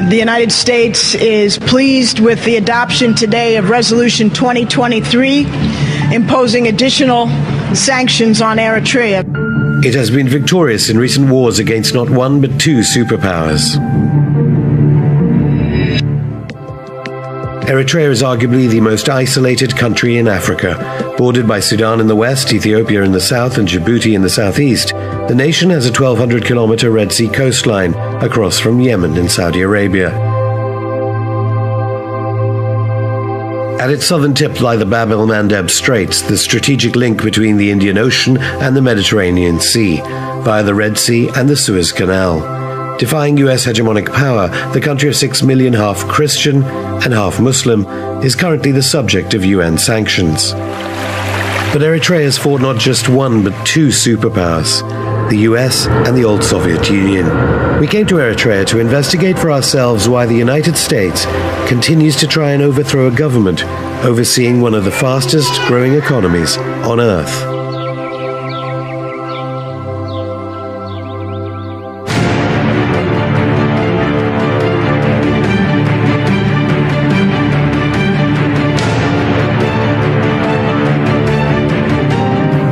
The United States is pleased with the adoption today of Resolution 2023, imposing additional sanctions on Eritrea. It has been victorious in recent wars against not one but two superpowers. Eritrea is arguably the most isolated country in Africa. Bordered by Sudan in the west, Ethiopia in the south, and Djibouti in the southeast, the nation has a 1,200-kilometer Red Sea coastline across from Yemen in Saudi Arabia. At its southern tip lie the Bab el-Mandeb Straits, the strategic link between the Indian Ocean and the Mediterranean Sea, via the Red Sea and the Suez Canal. Defying U.S. hegemonic power, the country of 6 million half Christian and half Muslim is currently the subject of UN sanctions. But Eritrea has fought not just one but two superpowers, the US and the old Soviet Union. We came to Eritrea to investigate for ourselves why the United States continues to try and overthrow a government overseeing one of the fastest growing economies on Earth.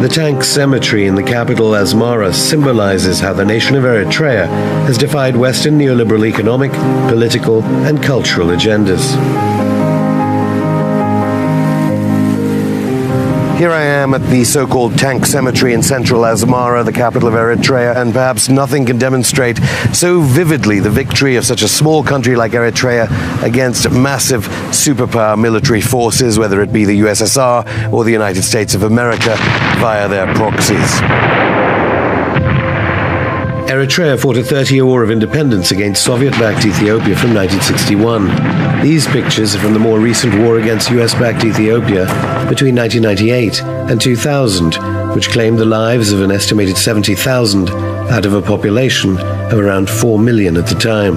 The tank cemetery in the capital Asmara symbolizes how the nation of Eritrea has defied Western neoliberal economic, political, and cultural agendas. Here I am at the so-called tank cemetery in central Asmara, the capital of Eritrea, and perhaps nothing can demonstrate so vividly the victory of such a small country like Eritrea against massive superpower military forces, whether it be the USSR or the United States of America via their proxies. Eritrea fought a 30-year war of independence against Soviet-backed Ethiopia from 1961. These pictures are from the more recent war against US-backed Ethiopia between 1998 and 2000, which claimed the lives of an estimated 70,000 out of a population of around 4 million at the time.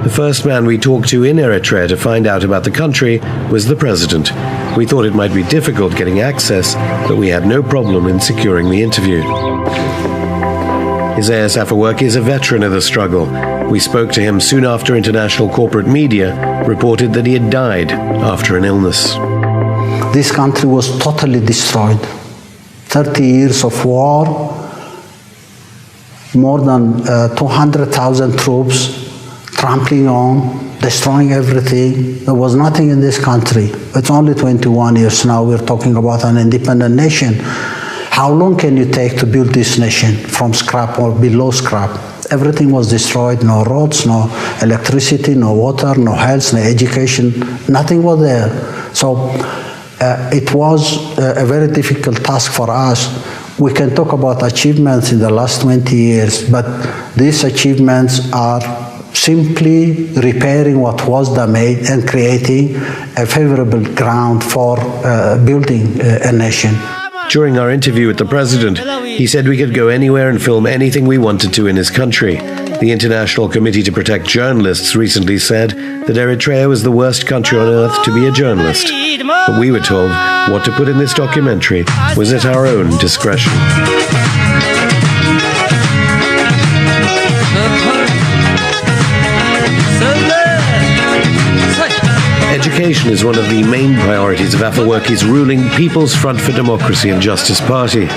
The first man we talked to in Eritrea to find out about the country was the president. We thought it might be difficult getting access, but we had no problem in securing the interview. Isaias Afewerki is a veteran of the struggle. We spoke to him soon after international corporate media reported that he had died after an illness. This country was totally destroyed. 30 years of war, more than 200,000 troops trampling on, destroying everything. There was nothing in this country. It's only 21 years now we're talking about an independent nation. How long can you take to build this nation from scrap or below scrap? Everything was destroyed, no roads, no electricity, no water, no health, no education, nothing was there. So it was a very difficult task for us. We can talk about achievements in the last 20 years, but these achievements are simply repairing what was damaged and creating a favorable ground for building a nation. During our interview with the president, he said we could go anywhere and film anything we wanted to in his country. The International Committee to Protect Journalists recently said that Eritrea was the worst country on earth to be a journalist. But we were told what to put in this documentary was at our own discretion. Education is one of the main priorities of Afewerki's ruling People's Front for Democracy and Justice party.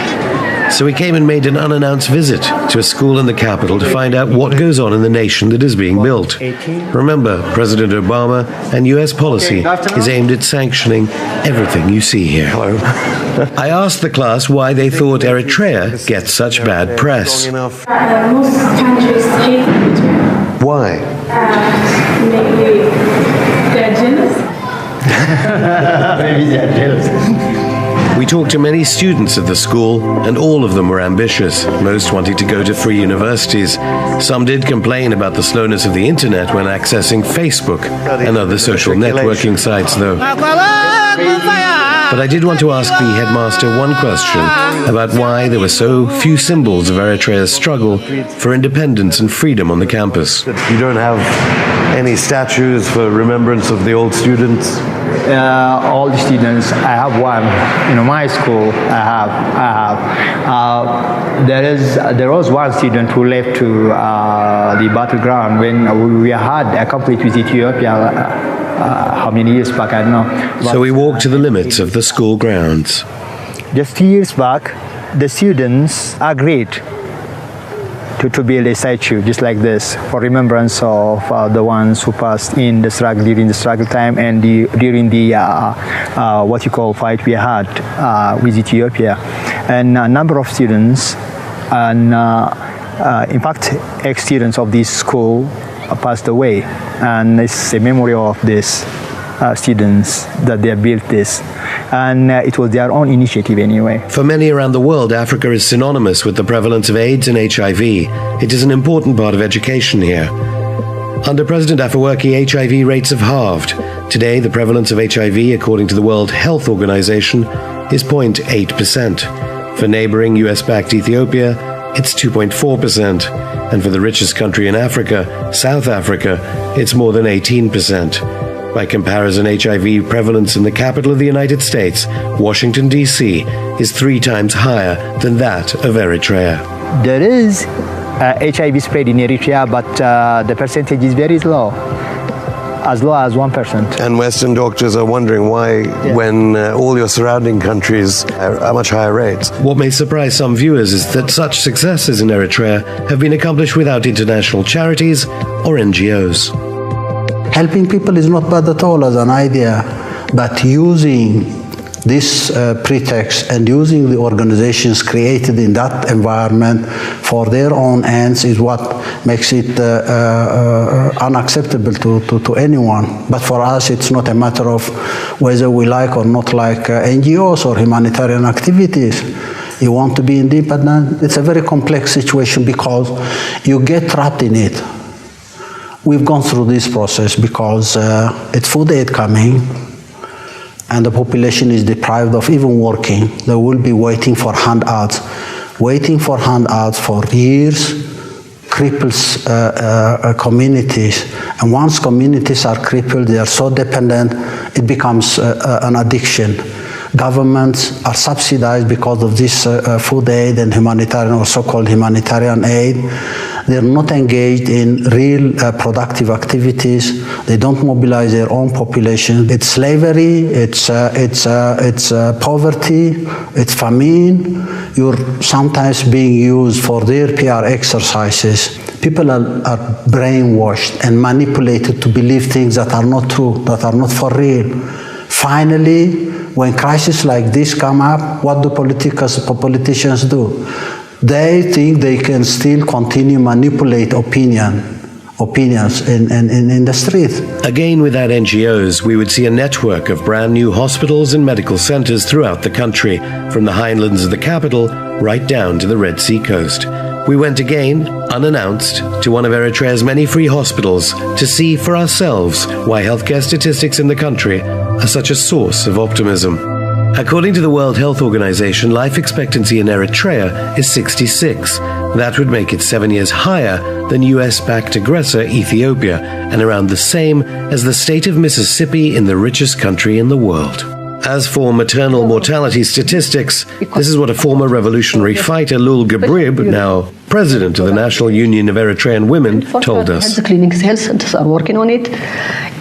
So we came and made an unannounced visit to a school in the capital to find out what goes on in the nation that is being built. Remember, President Obama and US policy is aimed at sanctioning everything you see here. Hello. I asked the class why they thought Eritrea gets such bad press. Most countries hate Eritrea. Why? Maybe they're jealous. Maybe they're jealous. We talked to many students at the school, and all of them were ambitious, most wanting to go to free universities. Some did complain about the slowness of the internet when accessing Facebook and other social networking sites, though. But I did want to ask the headmaster one question about why there were so few symbols of Eritrea's struggle for independence and freedom on the campus. You don't have any statues for remembrance of the old students? all the students. I have one. In my school, I have. There was one student who left to the battleground when we had a conflict with Ethiopia. How many years back, I don't know. So we walked to the limits of the school grounds. Just 2 years back, the students agreed to build a statue just like this for remembrance of the ones who passed in the struggle during the struggle time and during the what you call fight we had with Ethiopia. And a number of students and in fact ex-students of this school passed away, and it's a memory of these students that they built this, and it was their own initiative anyway. For many around the world, Africa is synonymous with the prevalence of AIDS and HIV. It is an important part of education here. Under President Afewerki, HIV rates have halved. Today, the prevalence of HIV, according to the World Health Organization, is 0.8%. For neighboring US-backed Ethiopia, it's 2.4%. And for the richest country in Africa, South Africa, it's more than 18%. By comparison, HIV prevalence in the capital of the United States, Washington, D.C., is 3 times higher than that of Eritrea. There is HIV spread in Eritrea, but the percentage is very low, as low as 1%. And Western doctors are wondering why, when all your surrounding countries are much higher rates. What may surprise some viewers is that such successes in Eritrea have been accomplished without international charities or NGOs. Helping people is not bad at all as an idea, but using this pretext and using the organizations created in that environment for their own ends is what makes it unacceptable to anyone. But for us, it's not a matter of whether we like or not like NGOs or humanitarian activities. You want to be independent. It's a very complex situation because you get trapped in it. We've gone through this process because it's food aid coming, and the population is deprived of even working. They will be waiting for handouts. Waiting for handouts for years cripples communities. And once communities are crippled, they are so dependent, it becomes an addiction. Governments are subsidized because of this food aid and humanitarian or so-called humanitarian aid. They're not engaged in real productive activities. They don't mobilize their own population. It's slavery, it's poverty, it's famine. You're sometimes being used for their PR exercises. People are brainwashed and manipulated to believe things that are not true, that are not for real. Finally, when crises like this come up, what do politicians do? They think they can still continue manipulate opinions in the street. Again, without NGOs, we would see a network of brand new hospitals and medical centers throughout the country, from the highlands of the capital right down to the Red Sea coast. We went again, unannounced, to one of Eritrea's many free hospitals to see for ourselves why healthcare statistics in the country are such a source of optimism. According to the World Health Organization, life expectancy in Eritrea is 66. That would make it 7 years higher than US-backed aggressor Ethiopia, and around the same as the state of Mississippi in the richest country in the world. As for maternal mortality statistics, this is what a former revolutionary fighter, Lul Gabrib, now president of the National Union of Eritrean Women, told us. The clinics, health centers are working on it.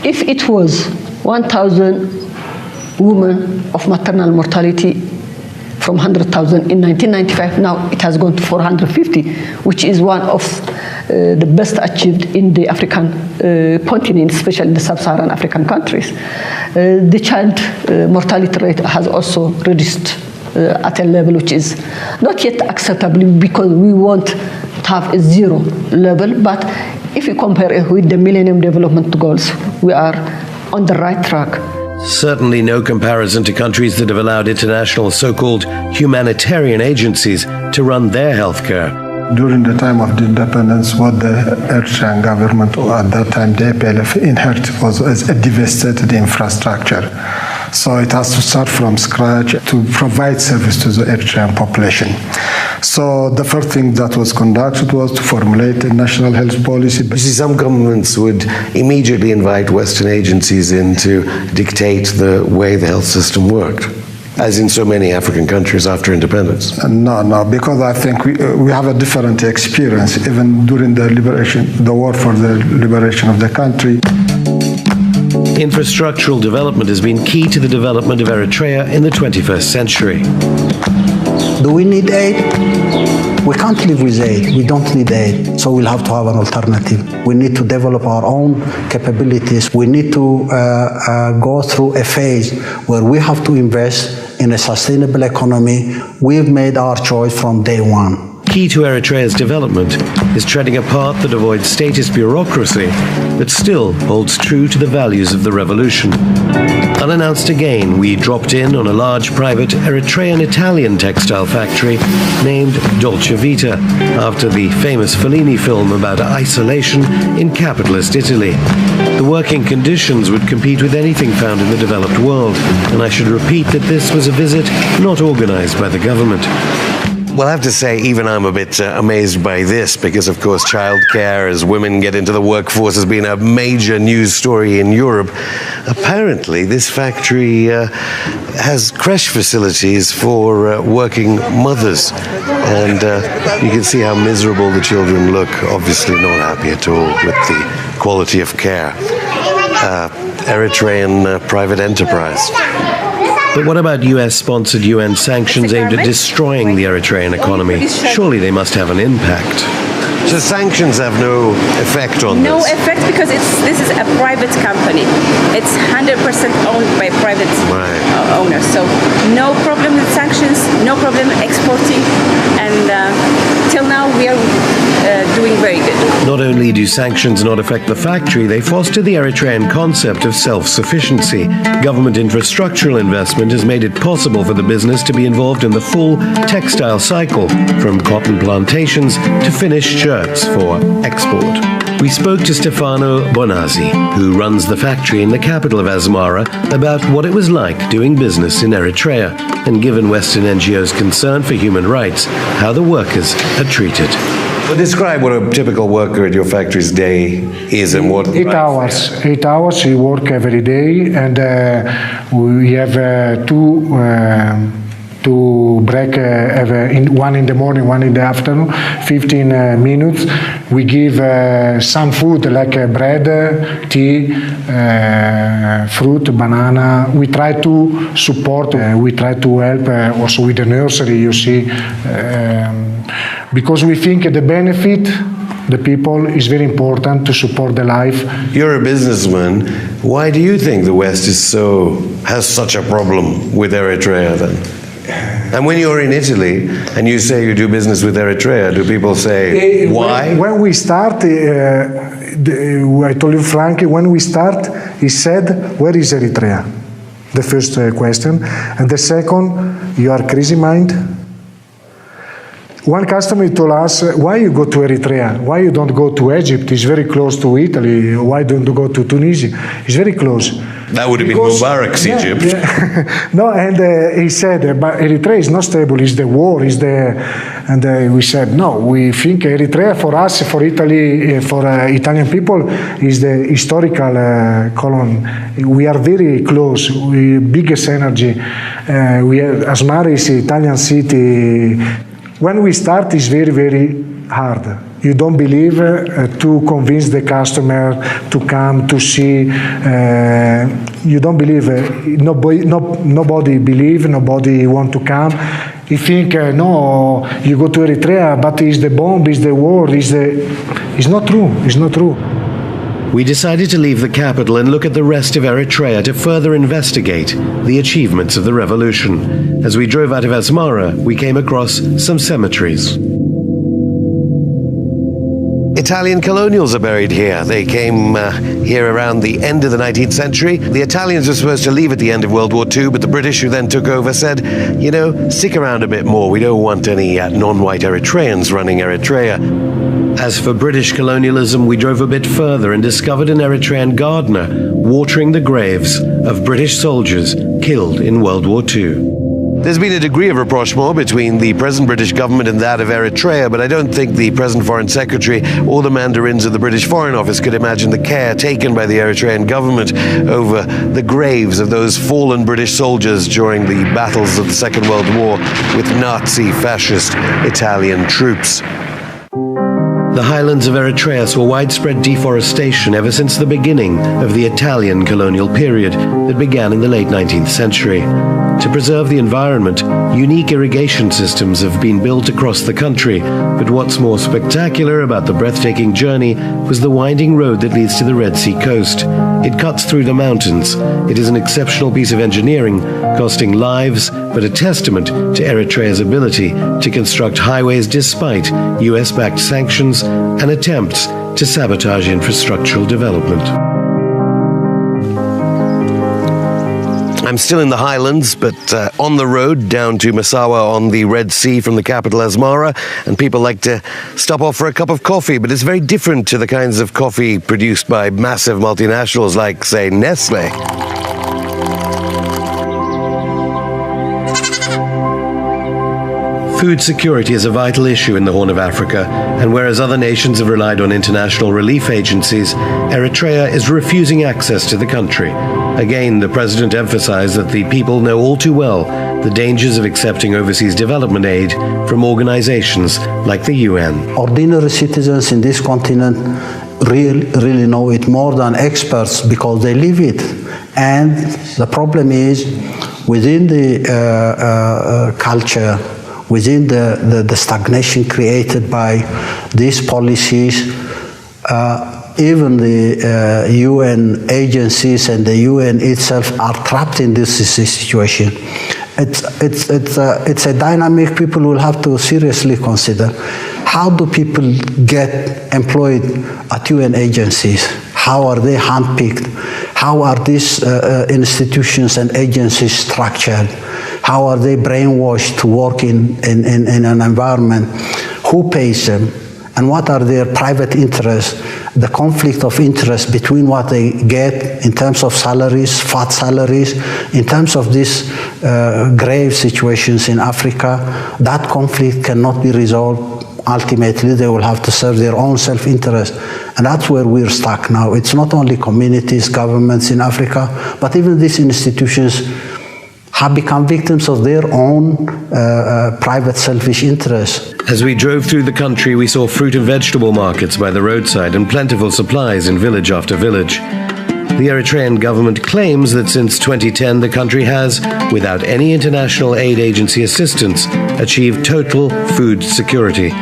If it was 1,000 women of maternal mortality from 100,000 in 1995, now it has gone to 450, which is one of the best achieved in the African continent, especially in the sub-Saharan African countries. The child mortality rate has also reduced at a level which is not yet acceptable, because we want to have a zero level, but if you compare it with the Millennium Development Goals, we are on the right track. Certainly no comparison to countries that have allowed international so-called humanitarian agencies to run their healthcare. During the time of the independence, what the Eritrean government, or at that time the EPLF, inherited was a devastated infrastructure. So it has to start from scratch to provide service to the Eritrean population. So the first thing that was conducted was to formulate a national health policy. You see, some governments would immediately invite Western agencies in to dictate the way the health system worked, as in so many African countries after independence. No, because I think we have a different experience, even during the war for the liberation of the country. Infrastructural development has been key to the development of Eritrea in the 21st century. Do we need aid? We can't live with aid. We don't need aid. So we'll have to have an alternative. We need to develop our own capabilities. We need to go through a phase where we have to invest in a sustainable economy. We've made our choice from day one. Key to Eritrea's development is treading a path that avoids statist bureaucracy, but still holds true to the values of the revolution. Unannounced again, we dropped in on a large private Eritrean-Italian textile factory named Dolce Vita, after the famous Fellini film about isolation in capitalist Italy. The working conditions would compete with anything found in the developed world, and I should repeat that this was a visit not organized by the government. Well, I have to say, even I'm a bit amazed by this, because, of course, childcare as women get into the workforce has been a major news story in Europe. Apparently, this factory has creche facilities for working mothers. And you can see how miserable the children look, obviously not happy at all with the quality of care. Eritrean private enterprise. But what about US-sponsored UN sanctions aimed at destroying the Eritrean economy? Surely they must have an impact. So sanctions have no effect on this? No effect, because this is a private company. It's 100% owned by private owners. So no problem with sanctions, no problem exporting, and till now we are doing very good. Not only do sanctions not affect the factory, they foster the Eritrean concept of self-sufficiency. Government infrastructural investment has made it possible for the business to be involved in the full textile cycle, from cotton plantations to finished shirts for export. We spoke to Stefano Bonazzi, who runs the factory in the capital of Asmara, about what it was like doing business in Eritrea, and given Western NGOs' concern for human rights, how the workers are treated. Well, describe what a typical worker at your factory's day is and what... 8 hours. 8 hours we work every day, and we have two break, one in the morning, one in the afternoon, 15 minutes. We give some food like bread, tea, fruit, banana. We try to support, we try to help also with the nursery, you see, because we think the benefit, the people, is very important to support the life. You're a businessman. Why do you think the West has such a problem with Eritrea then? And when you're in Italy and you say you do business with Eritrea, do people say, why? When we start, I told you frankly, when we start, he said, where is Eritrea? The first question. And the second, you are crazy mind? One customer told us, why you go to Eritrea? Why you don't go to Egypt? It's very close to Italy. Why don't you go to Tunisia? It's very close. That would have been Mubarak's Egypt. Yeah. No, and he said, but Eritrea is not stable, it's the war, and we said, no, we think Eritrea for us, for Italy, for Italian people, is the historical colony. We are very close, biggest energy. Asmara is an Italian city. When we start, it's very, very hard. You don't believe to convince the customer to come to see. You don't believe. Nobody believe. Nobody want to come. You think no. You go to Eritrea, but it's the bomb. It's the war. It's not true. It's not true. We decided to leave the capital and look at the rest of Eritrea to further investigate the achievements of the revolution. As we drove out of Asmara, we came across some cemeteries. Italian colonials are buried here. They came here around the end of the 19th century. The Italians were supposed to leave at the end of World War II, but the British, who then took over, said, you know, stick around a bit more. We don't want any non-white Eritreans running Eritrea. As for British colonialism, we drove a bit further and discovered an Eritrean gardener watering the graves of British soldiers killed in World War II. There's been a degree of rapprochement between the present British government and that of Eritrea, but I don't think the present Foreign Secretary or the mandarins of the British Foreign Office could imagine the care taken by the Eritrean government over the graves of those fallen British soldiers during the battles of the Second World War with Nazi fascist Italian troops. The highlands of Eritrea saw widespread deforestation ever since the beginning of the Italian colonial period that began in the late 19th century. To preserve the environment, unique irrigation systems have been built across the country, but what's more spectacular about the breathtaking journey was the winding road that leads to the Red Sea coast. It cuts through the mountains. It is an exceptional piece of engineering, costing lives, but a testament to Eritrea's ability to construct highways despite US-backed sanctions and attempts to sabotage infrastructural development. I'm still in the highlands, but on the road down to Massawa on the Red Sea from the capital Asmara, and people like to stop off for a cup of coffee, but it's very different to the kinds of coffee produced by massive multinationals like, say, Nestle. Food security is a vital issue in the Horn of Africa, and whereas other nations have relied on international relief agencies, Eritrea is refusing access to the country. Again, the president emphasized that the people know all too well the dangers of accepting overseas development aid from organizations like the UN. Ordinary citizens in this continent really know it more than experts because they live it. And the problem is, within the culture, within the stagnation created by these policies, even the UN agencies and the UN itself are trapped in this situation. It's a dynamic people will have to seriously consider. How do people get employed at UN agencies? How are they handpicked? How are these institutions and agencies structured? How are they brainwashed to work in an environment? Who pays them? And what are their private interests? The conflict of interest between what they get in terms of salaries, fat salaries, in terms of these grave situations in Africa, that conflict cannot be resolved. Ultimately, they will have to serve their own self-interest. And that's where we're stuck now. It's not only communities, governments in Africa, but even these institutions have become victims of their own private selfish interests. As we drove through the country, we saw fruit and vegetable markets by the roadside and plentiful supplies in village after village. The Eritrean government claims that since 2010 the country has, without any international aid agency assistance, achieved total food security.